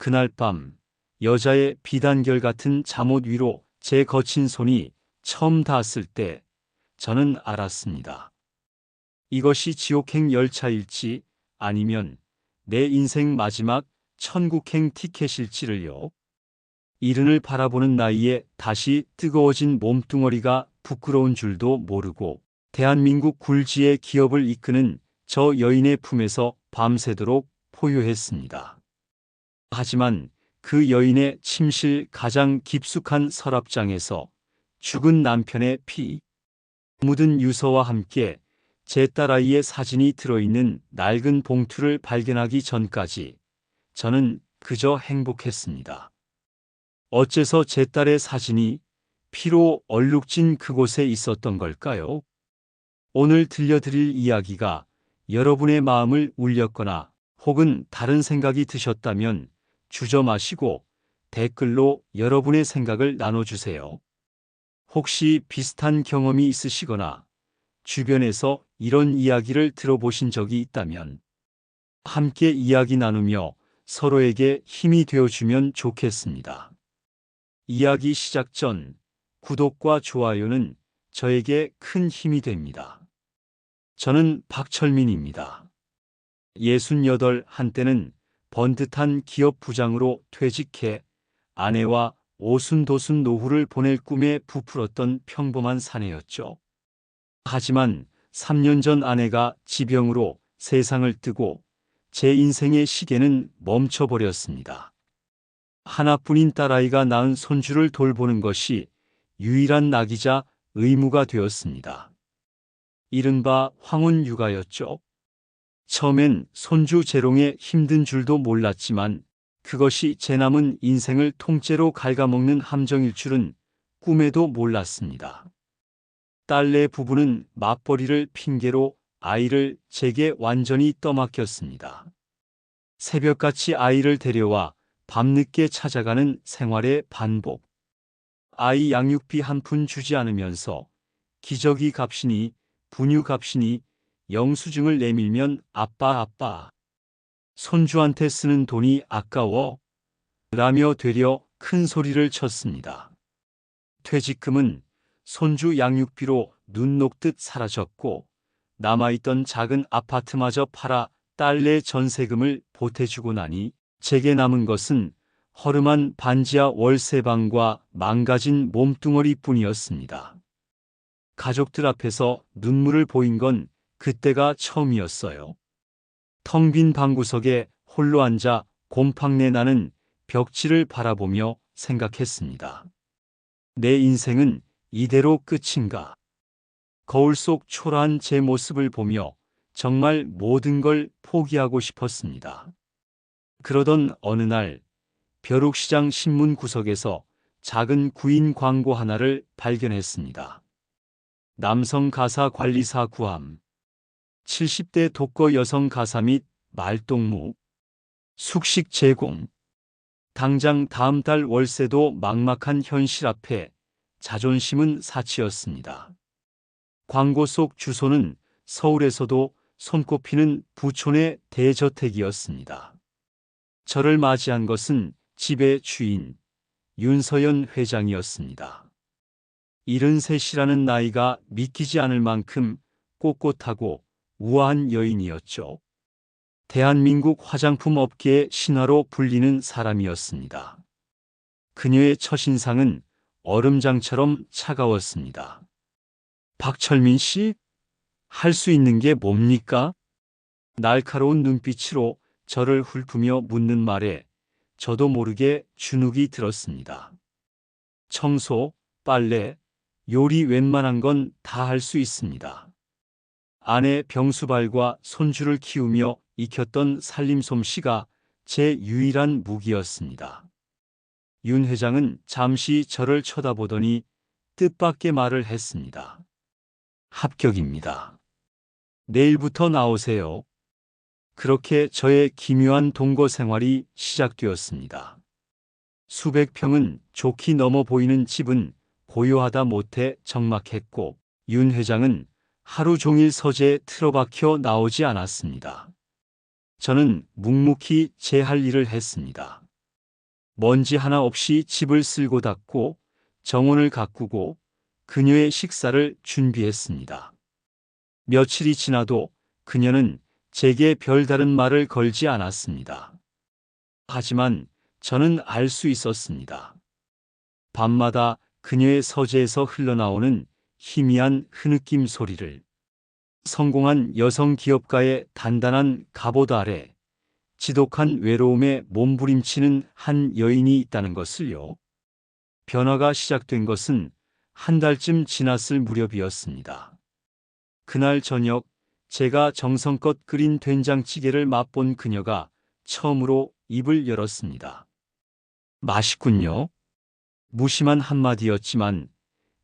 그날 밤 여자의 비단결 같은 잠옷 위로 제 거친 손이 처음 닿았을 때 저는 알았습니다. 이것이 지옥행 열차일지 아니면 내 인생 마지막 천국행 티켓일지를요. 이른을 바라보는 나이에 다시 뜨거워진 몸뚱어리가 부끄러운 줄도 모르고 대한민국 굴지의 기업을 이끄는 저 여인의 품에서 밤새도록 포효했습니다. 하지만 그 여인의 침실 가장 깊숙한 서랍장에서 죽은 남편의 피 묻은 유서와 함께 제 딸아이의 사진이 들어있는 낡은 봉투를 발견하기 전까지 저는 그저 행복했습니다. 어째서 제 딸의 사진이 피로 얼룩진 그곳에 있었던 걸까요? 오늘 들려드릴 이야기가 여러분의 마음을 울렸거나 혹은 다른 생각이 드셨다면 주저 마시고 댓글로 여러분의 생각을 나눠주세요. 혹시 비슷한 경험이 있으시거나 주변에서 이런 이야기를 들어보신 적이 있다면 함께 이야기 나누며 서로에게 힘이 되어주면 좋겠습니다. 이야기 시작 전 구독과 좋아요는 저에게 큰 힘이 됩니다. 저는 박철민입니다. 68 한때는 번듯한 기업 부장으로 퇴직해 아내와 오순도순 노후를 보낼 꿈에 부풀었던 평범한 사내였죠. 하지만 3년 전 아내가 지병으로 세상을 뜨고 제 인생의 시계는 멈춰버렸습니다. 하나뿐인 딸아이가 낳은 손주를 돌보는 것이 유일한 낙이자 의무가 되었습니다. 이른바 황혼 육아였죠. 처음엔 손주 재롱에 힘든 줄도 몰랐지만 그것이 제 남은 인생을 통째로 갉아먹는 함정일 줄은 꿈에도 몰랐습니다. 딸내 부부는 맞벌이를 핑계로 아이를 제게 완전히 떠맡겼습니다. 새벽같이 아이를 데려와 밤늦게 찾아가는 생활의 반복. 아이 양육비 한 푼 주지 않으면서 기저귀 값이니 분유 값이니 영수증을 내밀면 아빠 손주한테 쓰는 돈이 아까워 라며 되려 큰 소리를 쳤습니다. 퇴직금은 손주 양육비로 눈 녹듯 사라졌고 남아있던 작은 아파트마저 팔아 딸내 전세금을 보태주고 나니 제게 남은 것은 허름한 반지하 월세방과 망가진 몸뚱어리뿐이었습니다. 가족들 앞에서 눈물을 보인 건 그때가 처음이었어요. 텅 빈 방구석에 홀로 앉아 곰팡내 나는 벽지를 바라보며 생각했습니다. 내 인생은 이대로 끝인가? 거울 속 초라한 제 모습을 보며 정말 모든 걸 포기하고 싶었습니다. 그러던 어느 날 벼룩시장 신문 구석에서 작은 구인 광고 하나를 발견했습니다. 남성 가사 관리사 구함, 70대 독거 여성 가사 및 말동무, 숙식 제공. 당장 다음 달 월세도 막막한 현실 앞에 자존심은 사치였습니다. 광고 속 주소는 서울에서도 손꼽히는 부촌의 대저택이었습니다. 저를 맞이한 것은 집의 주인 윤서연 회장이었습니다. 73이라는 나이가 믿기지 않을 만큼 꼿꼿하고 우아한 여인이었죠. 대한민국 화장품 업계의 신화로 불리는 사람이었습니다. 그녀의 첫인상은 얼음장처럼 차가웠습니다. 박철민 씨, 할 수 있는 게 뭡니까? 날카로운 눈빛으로 저를 훑으며 묻는 말에 저도 모르게 주눅이 들었습니다. 청소, 빨래, 요리 웬만한 건 다 할 수 있습니다. 아내 병수발과 손주를 키우며 익혔던 살림솜씨가 제 유일한 무기였습니다. 윤 회장은 잠시 저를 쳐다보더니 뜻밖의 말을 했습니다. 합격입니다. 내일부터 나오세요. 그렇게 저의 기묘한 동거 생활이 시작되었습니다. 수백 평은 좋게 넘어 보이는 집은 고요하다 못해 적막했고 윤 회장은 하루 종일 서재에 틀어박혀 나오지 않았습니다. 저는 묵묵히 제 할 일을 했습니다. 먼지 하나 없이 집을 쓸고 닦고 정원을 가꾸고 그녀의 식사를 준비했습니다. 며칠이 지나도 그녀는 제게 별다른 말을 걸지 않았습니다. 하지만 저는 알 수 있었습니다. 밤마다 그녀의 서재에서 흘러나오는 희미한 흐느낌 소리를, 성공한 여성 기업가의 단단한 갑옷 아래 지독한 외로움에 몸부림치는 한 여인이 있다는 것을요. 변화가 시작된 것은 한 달쯤 지났을 무렵이었습니다. 그날 저녁 제가 정성껏 끓인 된장찌개를 맛본 그녀가 처음으로 입을 열었습니다. 맛있군요. 무심한 한마디였지만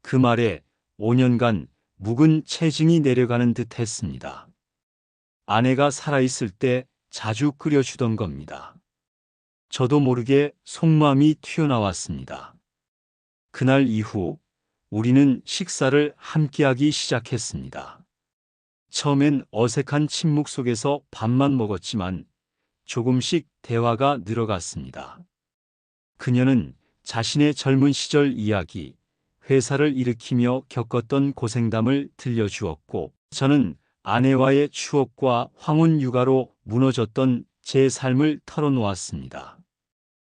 그 말에 5년간 묵은 체증이 내려가는 듯 했습니다. 아내가 살아있을 때 자주 끓여주던 겁니다. 저도 모르게 속마음이 튀어나왔습니다. 그날 이후 우리는 식사를 함께하기 시작했습니다. 처음엔 어색한 침묵 속에서 밥만 먹었지만 조금씩 대화가 늘어갔습니다. 그녀는 자신의 젊은 시절 이야기, 회사를 일으키며 겪었던 고생담을 들려주었고, 저는 아내와의 추억과 황혼 육아로 무너졌던 제 삶을 털어놓았습니다.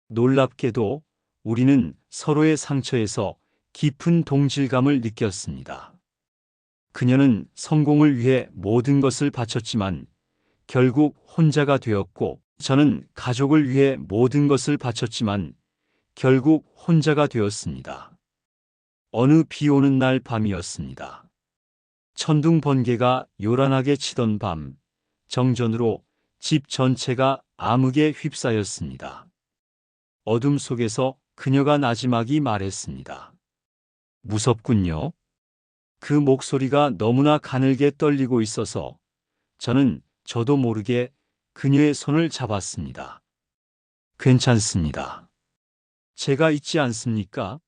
놀랍게도 우리는 서로의 상처에서 깊은 동질감을 느꼈습니다. 그녀는 성공을 위해 모든 것을 바쳤지만 결국 혼자가 되었고, 저는 가족을 위해 모든 것을 바쳤지만 결국 혼자가 되었습니다. 어느 비 오는 날 밤이었습니다. 천둥 번개가 요란하게 치던 밤, 정전으로 집 전체가 암흑에 휩싸였습니다. 어둠 속에서 그녀가 나지막이 말했습니다. 무섭군요. 그 목소리가 너무나 가늘게 떨리고 있어서 저는 저도 모르게 그녀의 손을 잡았습니다. 괜찮습니다. 제가 있지 않습니까?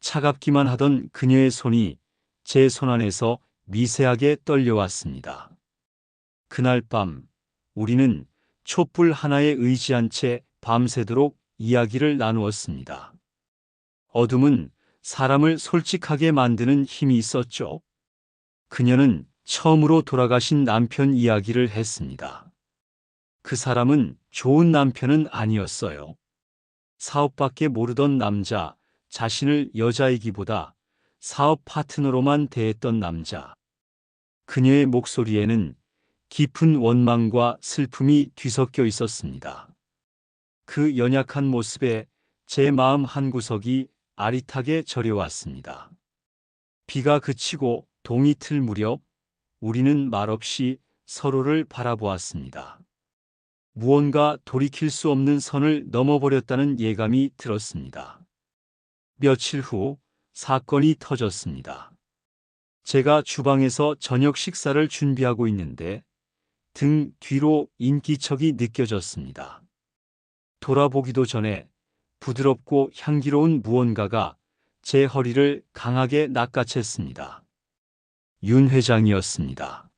차갑기만 하던 그녀의 손이 제 손 안에서 미세하게 떨려왔습니다. 그날 밤 우리는 촛불 하나에 의지한 채 밤새도록 이야기를 나누었습니다. 어둠은 사람을 솔직하게 만드는 힘이 있었죠. 그녀는 처음으로 돌아가신 남편 이야기를 했습니다. 그 사람은 좋은 남편은 아니었어요. 사업밖에 모르던 남자, 자신을 여자이기보다 사업 파트너로만 대했던 남자. 그녀의 목소리에는 깊은 원망과 슬픔이 뒤섞여 있었습니다. 그 연약한 모습에 제 마음 한구석이 아릿하게 저려왔습니다. 비가 그치고 동이 틀 무렵 우리는 말없이 서로를 바라보았습니다. 무언가 돌이킬 수 없는 선을 넘어버렸다는 예감이 들었습니다. 며칠 후 사건이 터졌습니다. 제가 주방에서 저녁 식사를 준비하고 있는데 등 뒤로 인기척이 느껴졌습니다. 돌아보기도 전에 부드럽고 향기로운 무언가가 제 허리를 강하게 낚아챘습니다. 윤 회장이었습니다.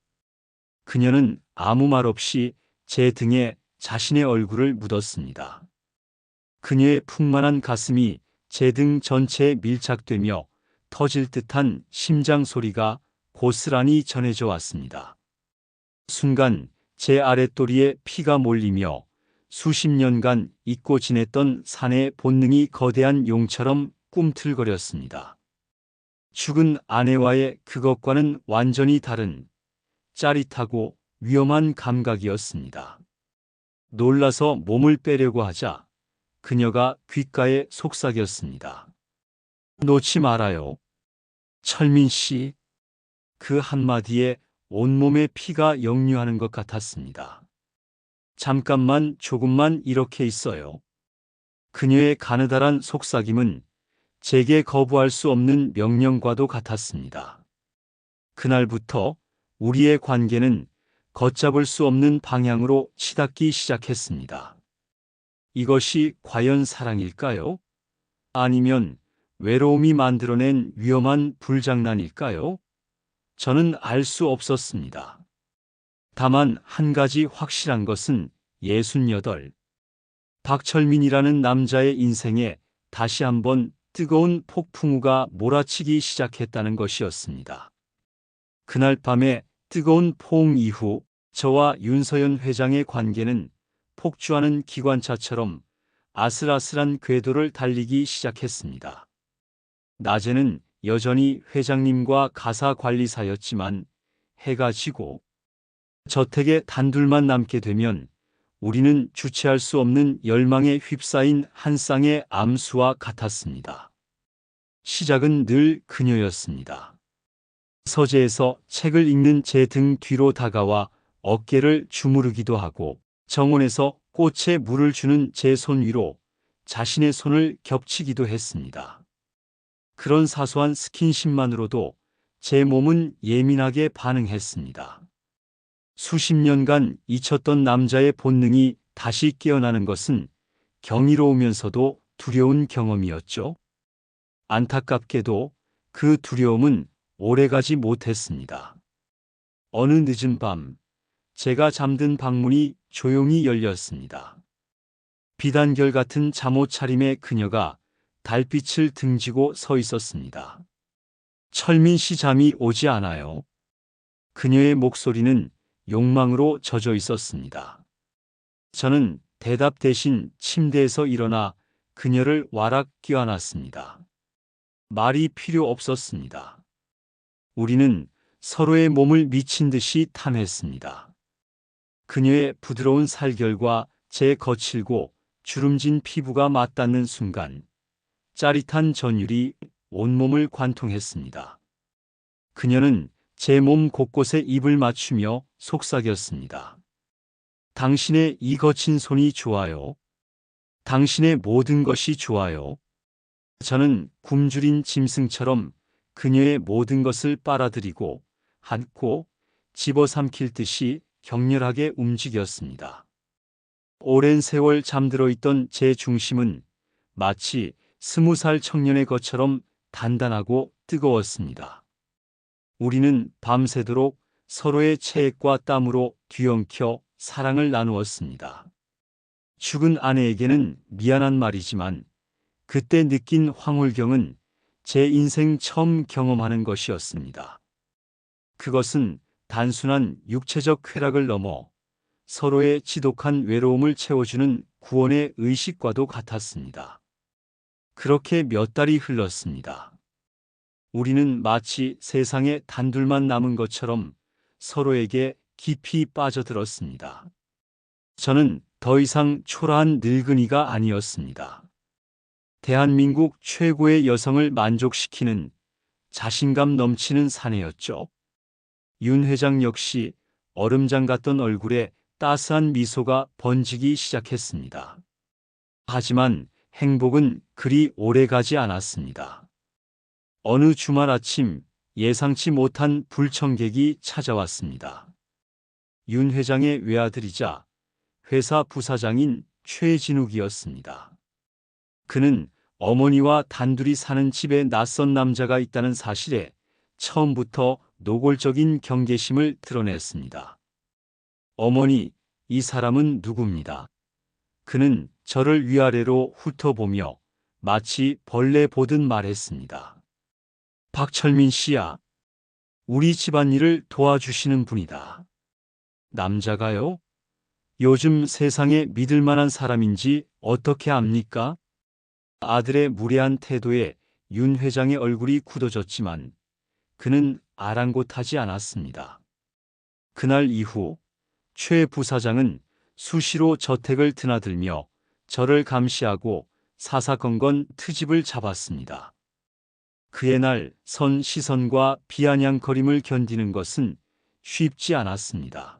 그녀는 아무 말 없이 제 등에 자신의 얼굴을 묻었습니다. 그녀의 풍만한 가슴이 제 등 전체에 밀착되며 터질 듯한 심장 소리가 고스란히 전해져 왔습니다. 순간 제 아랫도리에 피가 몰리며 수십 년간 잊고 지냈던 사내의 본능이 거대한 용처럼 꿈틀거렸습니다. 죽은 아내와의 그것과는 완전히 다른 짜릿하고 위험한 감각이었습니다. 놀라서 몸을 빼려고 하자 그녀가 귓가에 속삭였습니다. 놓지 말아요. 철민 씨. 그 한마디에 온몸에 피가 역류하는 것 같았습니다. 잠깐만, 조금만 이렇게 있어요. 그녀의 가느다란 속삭임은 제게 거부할 수 없는 명령과도 같았습니다. 그날부터 우리의 관계는 걷잡을 수 없는 방향으로 치닫기 시작했습니다. 이것이 과연 사랑일까요? 아니면 외로움이 만들어낸 위험한 불장난일까요? 저는 알 수 없었습니다. 다만 한 가지 확실한 것은 68 박철민이라는 남자의 인생에 다시 한번 뜨거운 폭풍우가 몰아치기 시작했다는 것이었습니다. 그날 밤의 뜨거운 포옹 이후 저와 윤서연 회장의 관계는 폭주하는 기관차처럼 아슬아슬한 궤도를 달리기 시작했습니다. 낮에는 여전히 회장님과 가사관리사였지만 해가 지고 저택에 단둘만 남게 되면 우리는 주체할 수 없는 열망에 휩싸인 한 쌍의 암수와 같았습니다. 시작은 늘 그녀였습니다. 서재에서 책을 읽는 제 등 뒤로 다가와 어깨를 주무르기도 하고 정원에서 꽃에 물을 주는 제 손 위로 자신의 손을 겹치기도 했습니다. 그런 사소한 스킨십만으로도 제 몸은 예민하게 반응했습니다. 수십 년간 잊혔던 남자의 본능이 다시 깨어나는 것은 경이로우면서도 두려운 경험이었죠. 안타깝게도 그 두려움은 오래가지 못했습니다. 어느 늦은 밤, 제가 잠든 방문이 조용히 열렸습니다. 비단결 같은 잠옷차림의 그녀가 달빛을 등지고 서 있었습니다. 철민 씨 잠이 오지 않아요. 그녀의 목소리는 욕망으로 젖어 있었습니다. 저는 대답 대신 침대에서 일어나 그녀를 와락 껴안았습니다. 말이 필요 없었습니다. 우리는 서로의 몸을 미친 듯이 탐했습니다. 그녀의 부드러운 살결과 제 거칠고 주름진 피부가 맞닿는 순간 짜릿한 전율이 온몸을 관통했습니다. 그녀는 제 몸 곳곳에 입을 맞추며 속삭였습니다. 당신의 이 거친 손이 좋아요. 당신의 모든 것이 좋아요. 저는 굶주린 짐승처럼 그녀의 모든 것을 빨아들이고 안고 집어삼킬 듯이 격렬하게 움직였습니다. 오랜 세월 잠들어 있던 제 중심은 마치 20살 청년의 것처럼 단단하고 뜨거웠습니다. 우리는 밤새도록 서로의 체액과 땀으로 뒤엉켜 사랑을 나누었습니다. 죽은 아내에게는 미안한 말이지만 그때 느낀 황홀경은 제 인생 처음 경험하는 것이었습니다. 그것은 단순한 육체적 쾌락을 넘어 서로의 지독한 외로움을 채워주는 구원의 의식과도 같았습니다. 그렇게 몇 달이 흘렀습니다. 우리는 마치 세상에 단둘만 남은 것처럼 서로에게 깊이 빠져들었습니다. 저는 더 이상 초라한 늙은이가 아니었습니다. 대한민국 최고의 여성을 만족시키는 자신감 넘치는 사내였죠. 윤 회장 역시 얼음장 같던 얼굴에 따스한 미소가 번지기 시작했습니다. 하지만 행복은 그리 오래가지 않았습니다. 어느 주말 아침 예상치 못한 불청객이 찾아왔습니다. 윤 회장의 외아들이자 회사 부사장인 최진욱이었습니다. 그는 어머니와 단둘이 사는 집에 낯선 남자가 있다는 사실에 처음부터 노골적인 경계심을 드러냈습니다. 어머니, 이 사람은 누굽니다. 그는 저를 위아래로 훑어보며 마치 벌레 보듯 말했습니다. 박철민 씨야. 우리 집안일을 도와주시는 분이다. 남자가요? 요즘 세상에 믿을 만한 사람인지 어떻게 압니까? 아들의 무례한 태도에 윤 회장의 얼굴이 굳어졌지만 그는 아랑곳하지 않았습니다. 그날 이후 최 부사장은 수시로 저택을 드나들며 저를 감시하고 사사건건 트집을 잡았습니다. 그의 날 선 시선과 비아냥거림을 견디는 것은 쉽지 않았습니다.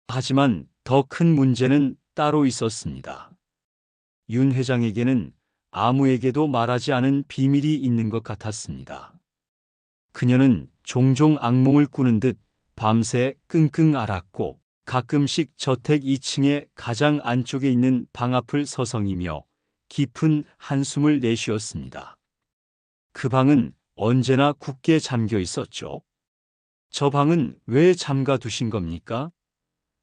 하지만 더 큰 문제는 따로 있었습니다. 윤 회장에게는 아무에게도 말하지 않은 비밀이 있는 것 같았습니다. 그녀는 종종 악몽을 꾸는 듯 밤새 끙끙 앓았고 가끔씩 저택 2층의 가장 안쪽에 있는 방 앞을 서성이며 깊은 한숨을 내쉬었습니다. 그 방은 언제나 굳게 잠겨 있었죠. 저 방은 왜 잠가 두신 겁니까?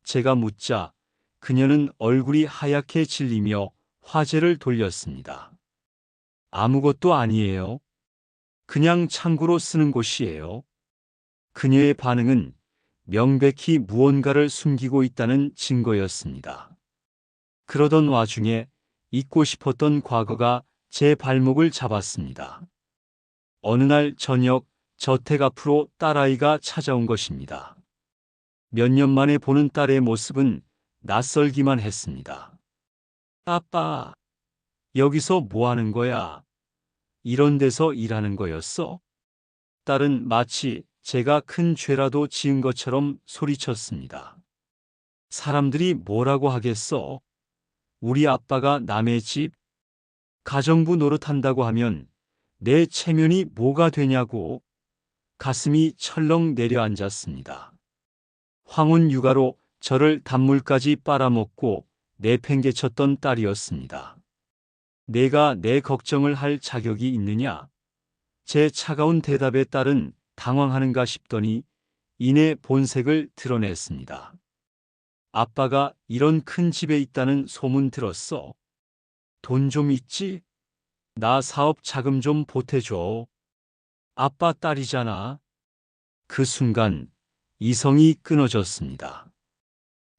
제가 묻자 그녀는 얼굴이 하얗게 질리며 화제를 돌렸습니다. 아무것도 아니에요. 그냥 창고로 쓰는 곳이에요. 그녀의 반응은 명백히 무언가를 숨기고 있다는 증거였습니다. 그러던 와중에 잊고 싶었던 과거가 제 발목을 잡았습니다. 어느 날 저녁 저택 앞으로 딸아이가 찾아온 것입니다. 몇 년 만에 보는 딸의 모습은 낯설기만 했습니다. 아빠, 여기서 뭐 하는 거야? 이런 데서 일하는 거였어? 딸은 마치 제가 큰 죄라도 지은 것처럼 소리쳤습니다. 사람들이 뭐라고 하겠어? 우리 아빠가 남의 집, 가정부 노릇한다고 하면 내 체면이 뭐가 되냐고. 가슴이 철렁 내려앉았습니다. 황혼 육아로 저를 단물까지 빨아먹고 내팽개쳤던 딸이었습니다. 내가 내 걱정을 할 자격이 있느냐? 제 차가운 대답에 딸은 당황하는가 싶더니 이내 본색을 드러냈습니다. 아빠가 이런 큰 집에 있다는 소문 들었어. 돈 좀 있지? 나 사업 자금 좀 보태줘. 아빠 딸이잖아. 그 순간 이성이 끊어졌습니다.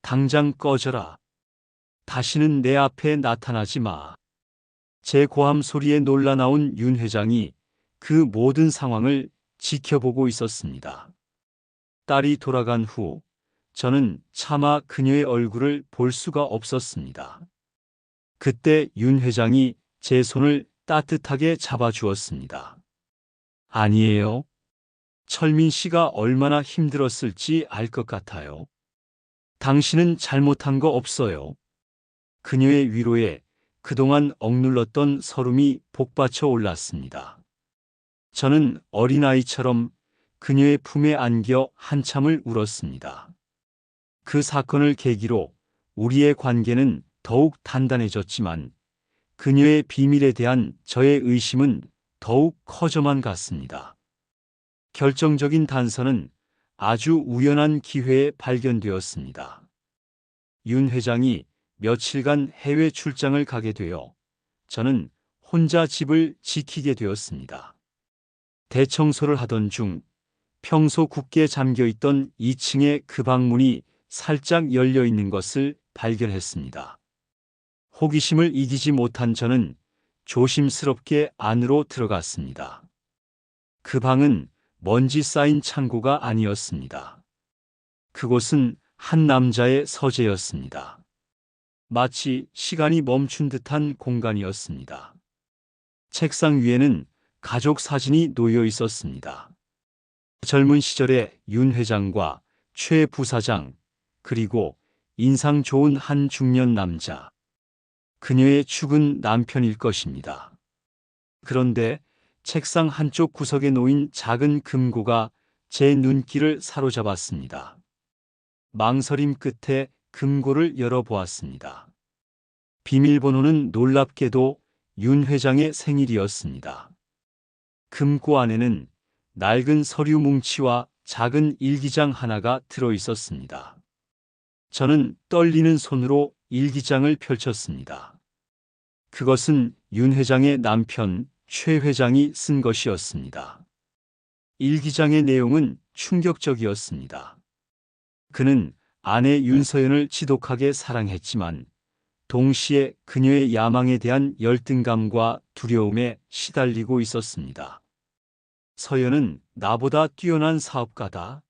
당장 꺼져라. 다시는 내 앞에 나타나지 마. 제 고함 소리에 놀라 나온 윤 회장이 그 모든 상황을 지켜보고 있었습니다. 딸이 돌아간 후 저는 차마 그녀의 얼굴을 볼 수가 없었습니다. 그때 윤 회장이 제 손을 따뜻하게 잡아주었습니다. 아니에요. 철민 씨가 얼마나 힘들었을지 알 것 같아요. 당신은 잘못한 거 없어요. 그녀의 위로에 그동안 억눌렀던 서름이 복받쳐 올랐습니다. 저는 어린아이처럼 그녀의 품에 안겨 한참을 울었습니다. 그 사건을 계기로 우리의 관계는 더욱 단단해졌지만 그녀의 비밀에 대한 저의 의심은 더욱 커져만 갔습니다. 결정적인 단서는 아주 우연한 기회에 발견되었습니다. 윤 회장이 며칠간 해외 출장을 가게 되어 저는 혼자 집을 지키게 되었습니다. 대청소를 하던 중 평소 굳게 잠겨있던 2층의 그 방문이 살짝 열려 있는 것을 발견했습니다. 호기심을 이기지 못한 저는 조심스럽게 안으로 들어갔습니다. 그 방은 먼지 쌓인 창고가 아니었습니다. 그곳은 한 남자의 서재였습니다. 마치 시간이 멈춘 듯한 공간이었습니다. 책상 위에는 가족 사진이 놓여 있었습니다. 젊은 시절의 윤 회장과 최 부사장, 그리고 인상 좋은 한 중년 남자. 그녀의 죽은 남편일 것입니다. 그런데 책상 한쪽 구석에 놓인 작은 금고가 제 눈길을 사로잡았습니다. 망설임 끝에 금고를 열어보았습니다. 비밀번호는 놀랍게도 윤 회장의 생일이었습니다. 금고 안에는 낡은 서류 뭉치와 작은 일기장 하나가 들어 있었습니다. 저는 떨리는 손으로 일기장을 펼쳤습니다. 그것은 윤 회장의 남편 최 회장이 쓴 것이었습니다. 일기장의 내용은 충격적이었습니다. 그는 아내 윤서연을 지독하게 사랑했지만 동시에 그녀의 야망에 대한 열등감과 두려움에 시달리고 있었습니다. 서연은 나보다 뛰어난 사업가다.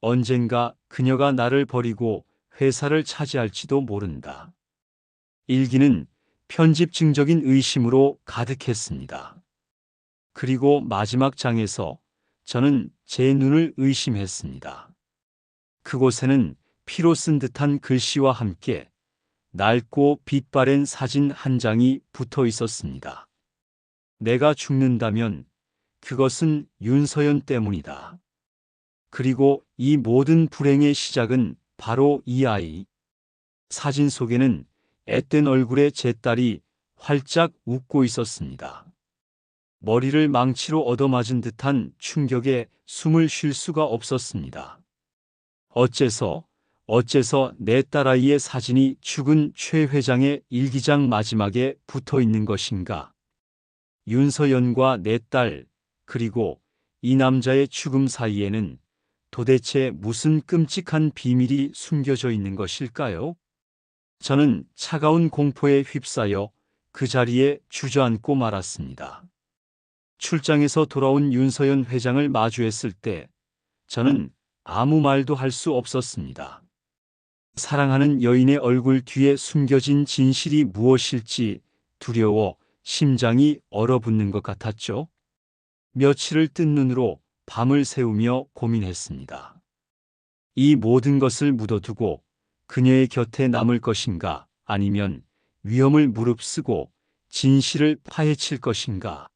언젠가 그녀가 나를 버리고 회사를 차지할지도 모른다. 일기는 편집증적인 의심으로 가득했습니다. 그리고 마지막 장에서 저는 제 눈을 의심했습니다. 그곳에는 피로 쓴 듯한 글씨와 함께 낡고 빛바랜 사진 한 장이 붙어 있었습니다. 내가 죽는다면 그것은 윤서연 때문이다. 그리고 이 모든 불행의 시작은 바로 이 아이. 사진 속에는 앳된 얼굴의 제 딸이 활짝 웃고 있었습니다. 머리를 망치로 얻어맞은 듯한 충격에 숨을 쉴 수가 없었습니다. 어째서 어째서 내 딸아이의 사진이 죽은 최 회장의 일기장 마지막에 붙어 있는 것인가? 윤서연과 내 딸, 그리고 이 남자의 죽음 사이에는 도대체 무슨 끔찍한 비밀이 숨겨져 있는 것일까요? 저는 차가운 공포에 휩싸여 그 자리에 주저앉고 말았습니다. 출장에서 돌아온 윤서연 회장을 마주했을 때 저는 아무 말도 할 수 없었습니다. 사랑하는 여인의 얼굴 뒤에 숨겨진 진실이 무엇일지 두려워 심장이 얼어붙는 것 같았죠. 며칠을 뜬 눈으로 밤을 새우며 고민했습니다. 이 모든 것을 묻어두고 그녀의 곁에 남을 것인가, 아니면 위험을 무릅쓰고 진실을 파헤칠 것인가.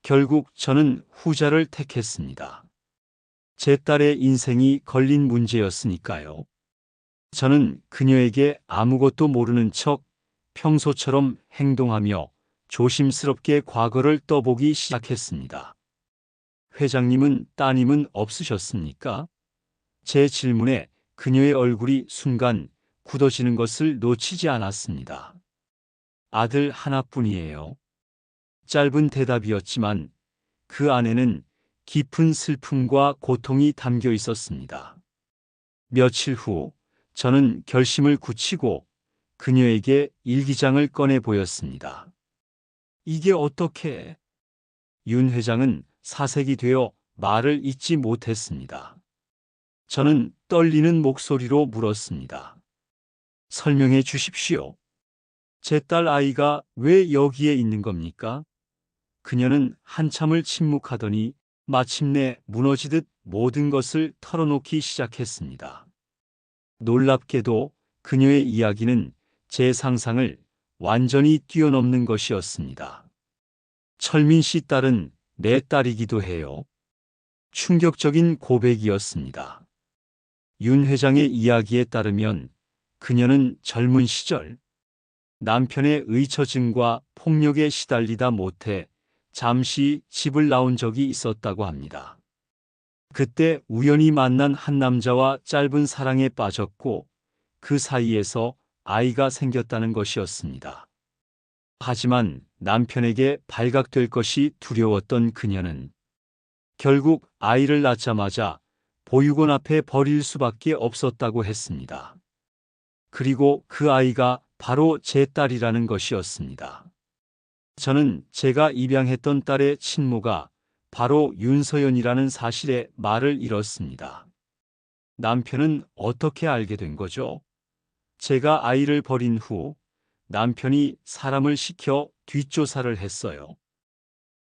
결국 저는 후자를 택했습니다. 제 딸의 인생이 걸린 문제였으니까요. 저는 그녀에게 아무것도 모르는 척 평소처럼 행동하며 조심스럽게 과거를 떠보기 시작했습니다. 회장님은 따님은 없으셨습니까? 제 질문에 그녀의 얼굴이 순간 굳어지는 것을 놓치지 않았습니다. 아들 하나뿐이에요. 짧은 대답이었지만 그 안에는 깊은 슬픔과 고통이 담겨 있었습니다. 며칠 후 저는 결심을 굳히고 그녀에게 일기장을 꺼내 보였습니다. 이게 어떻게? 윤 회장은 사색이 되어 말을 잇지 못했습니다. 저는 떨리는 목소리로 물었습니다. 설명해 주십시오. 제 딸 아이가 왜 여기에 있는 겁니까? 그녀는 한참을 침묵하더니 마침내 무너지듯 모든 것을 털어놓기 시작했습니다. 놀랍게도 그녀의 이야기는 제 상상을 완전히 뛰어넘는 것이었습니다. 철민 씨 딸은 내 딸이기도 해요. 충격적인 고백이었습니다. 윤 회장의 이야기에 따르면 그녀는 젊은 시절 남편의 의처증과 폭력에 시달리다 못해 잠시 집을 나온 적이 있었다고 합니다. 그때 우연히 만난 한 남자와 짧은 사랑에 빠졌고 그 사이에서 아이가 생겼다는 것이었습니다. 하지만 남편에게 발각될 것이 두려웠던 그녀는 결국 아이를 낳자마자 보육원 앞에 버릴 수밖에 없었다고 했습니다. 그리고 그 아이가 바로 제 딸이라는 것이었습니다. 저는 제가 입양했던 딸의 친모가 바로 윤서연이라는 사실에 말을 잃었습니다. 남편은 어떻게 알게 된 거죠? 제가 아이를 버린 후 남편이 사람을 시켜 뒷조사를 했어요.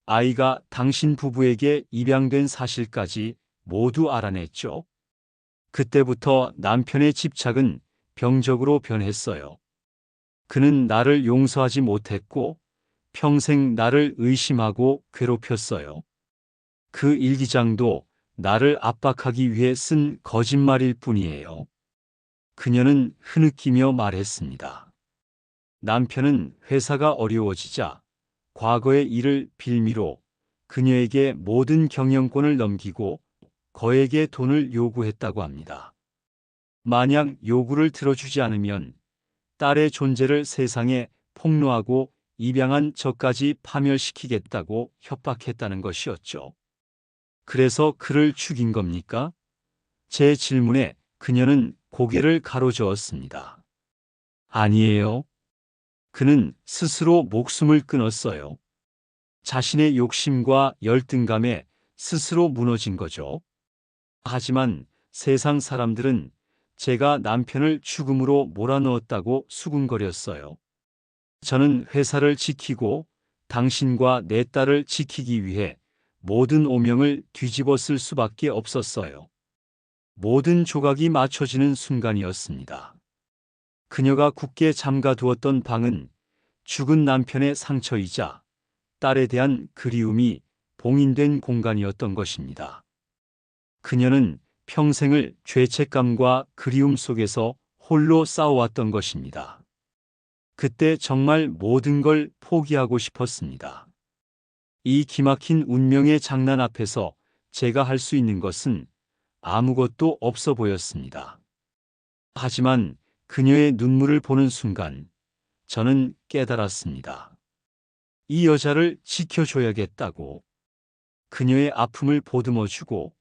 아이가 당신 부부에게 입양된 사실까지 모두 알아냈죠. 그때부터 남편의 집착은 병적으로 변했어요. 그는 나를 용서하지 못했고 평생 나를 의심하고 괴롭혔어요. 그 일기장도 나를 압박하기 위해 쓴 거짓말일 뿐이에요. 그녀는 흐느끼며 말했습니다. 남편은 회사가 어려워지자 과거의 일을 빌미로 그녀에게 모든 경영권을 넘기고 거액의 돈을 요구했다고 합니다. 만약 요구를 들어주지 않으면 딸의 존재를 세상에 폭로하고 입양한 저까지 파멸시키겠다고 협박했다는 것이었죠. 그래서 그를 죽인 겁니까? 제 질문에 그녀는 고개를 가로저었습니다. 아니에요. 그는 스스로 목숨을 끊었어요. 자신의 욕심과 열등감에 스스로 무너진 거죠. 하지만 세상 사람들은 제가 남편을 죽음으로 몰아넣었다고 수군거렸어요. 저는 회사를 지키고 당신과 내 딸을 지키기 위해 모든 오명을 뒤집어 쓸 수밖에 없었어요. 모든 조각이 맞춰지는 순간이었습니다. 그녀가 굳게 잠가두었던 방은 죽은 남편의 상처이자 딸에 대한 그리움이 봉인된 공간이었던 것입니다. 그녀는 평생을 죄책감과 그리움 속에서 홀로 싸워왔던 것입니다. 그때 정말 모든 걸 포기하고 싶었습니다. 이 기막힌 운명의 장난 앞에서 제가 할 수 있는 것은 아무것도 없어 보였습니다. 하지만 그녀의 눈물을 보는 순간 저는 깨달았습니다. 이 여자를 지켜줘야겠다고. 그녀의 아픔을 보듬어주고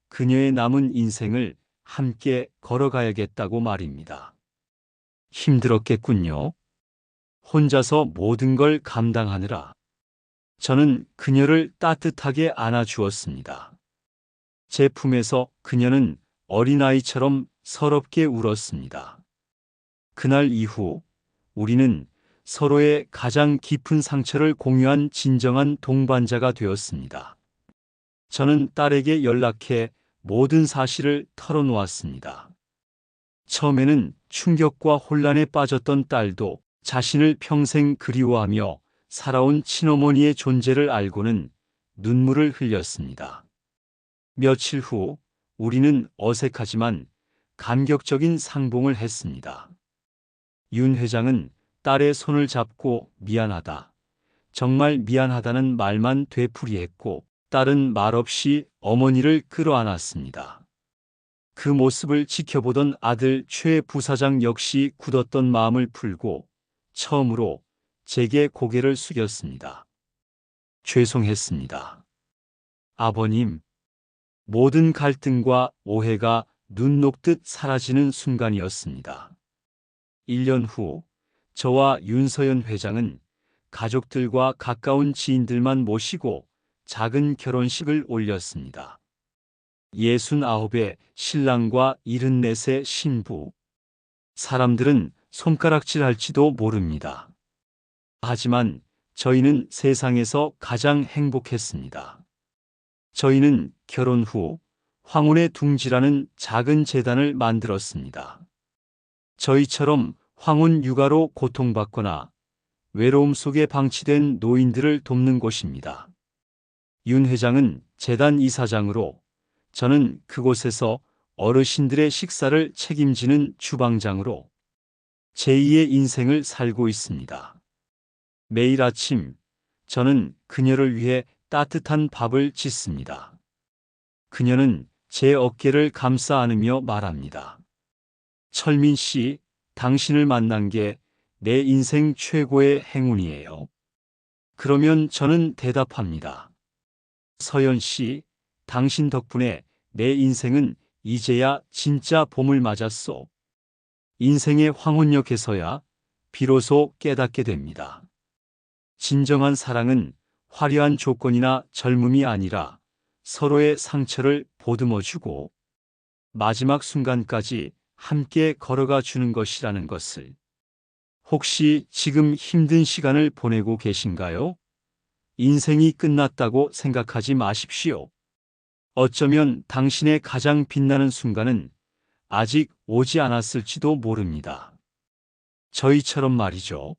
그녀의 남은 인생을 함께 걸어가야겠다고 말입니다. 힘들었겠군요. 혼자서 모든 걸 감당하느라. 저는 그녀를 따뜻하게 안아주었습니다. 제 품에서 그녀는 어린아이처럼 서럽게 울었습니다. 그날 이후 우리는 서로의 가장 깊은 상처를 공유한 진정한 동반자가 되었습니다. 저는 딸에게 연락해 모든 사실을 털어놓았습니다. 처음에는 충격과 혼란에 빠졌던 딸도 자신을 평생 그리워하며 살아온 친어머니의 존재를 알고는 눈물을 흘렸습니다. 며칠 후 우리는 어색하지만 감격적인 상봉을 했습니다. 윤 회장은 딸의 손을 잡고 미안하다, 정말 미안하다는 말만 되풀이했고 딸은 말없이 어머니를 끌어안았습니다. 그 모습을 지켜보던 아들 최 부사장 역시 굳었던 마음을 풀고 처음으로 제게 고개를 숙였습니다. 죄송했습니다. 아버님, 모든 갈등과 오해가 눈 녹듯 사라지는 순간이었습니다. 1년 후 저와 윤서연 회장은 가족들과 가까운 지인들만 모시고 작은 결혼식을 올렸습니다. 69의 신랑과 74의 신부. 사람들은 손가락질할지도 모릅니다. 하지만 저희는 세상에서 가장 행복했습니다. 저희는 결혼 후 황혼의 둥지라는 작은 재단을 만들었습니다. 저희처럼 황혼 육아로 고통받거나 외로움 속에 방치된 노인들을 돕는 곳입니다. 윤 회장은 재단 이사장으로, 저는 그곳에서 어르신들의 식사를 책임지는 주방장으로 제2의 인생을 살고 있습니다. 매일 아침 저는 그녀를 위해 따뜻한 밥을 짓습니다. 그녀는 제 어깨를 감싸 안으며 말합니다. 철민 씨, 당신을 만난 게 내 인생 최고의 행운이에요. 그러면 저는 대답합니다. 서연 씨, 당신 덕분에 내 인생은 이제야 진짜 봄을 맞았소. 인생의 황혼역에서야 비로소 깨닫게 됩니다. 진정한 사랑은 화려한 조건이나 젊음이 아니라 서로의 상처를 보듬어주고 마지막 순간까지 함께 걸어가 주는 것이라는 것을. 혹시 지금 힘든 시간을 보내고 계신가요? 인생이 끝났다고 생각하지 마십시오. 어쩌면 당신의 가장 빛나는 순간은 아직 오지 않았을지도 모릅니다. 저희처럼 말이죠.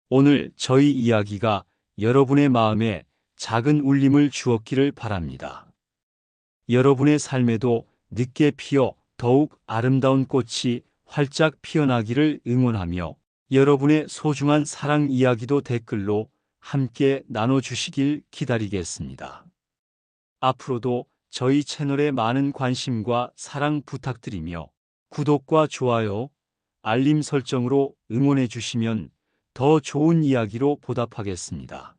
오늘 저희 이야기가 여러분의 마음에 작은 울림을 주었기를 바랍니다. 여러분의 삶에도 늦게 피어 더욱 아름다운 꽃이 활짝 피어나기를 응원하며 여러분의 소중한 사랑 이야기도 댓글로 함께 나눠주시길 기다리겠습니다. 앞으로도 저희 채널에 많은 관심과 사랑 부탁드리며 구독과 좋아요, 알림 설정으로 응원해 주시면 더 좋은 이야기로 보답하겠습니다.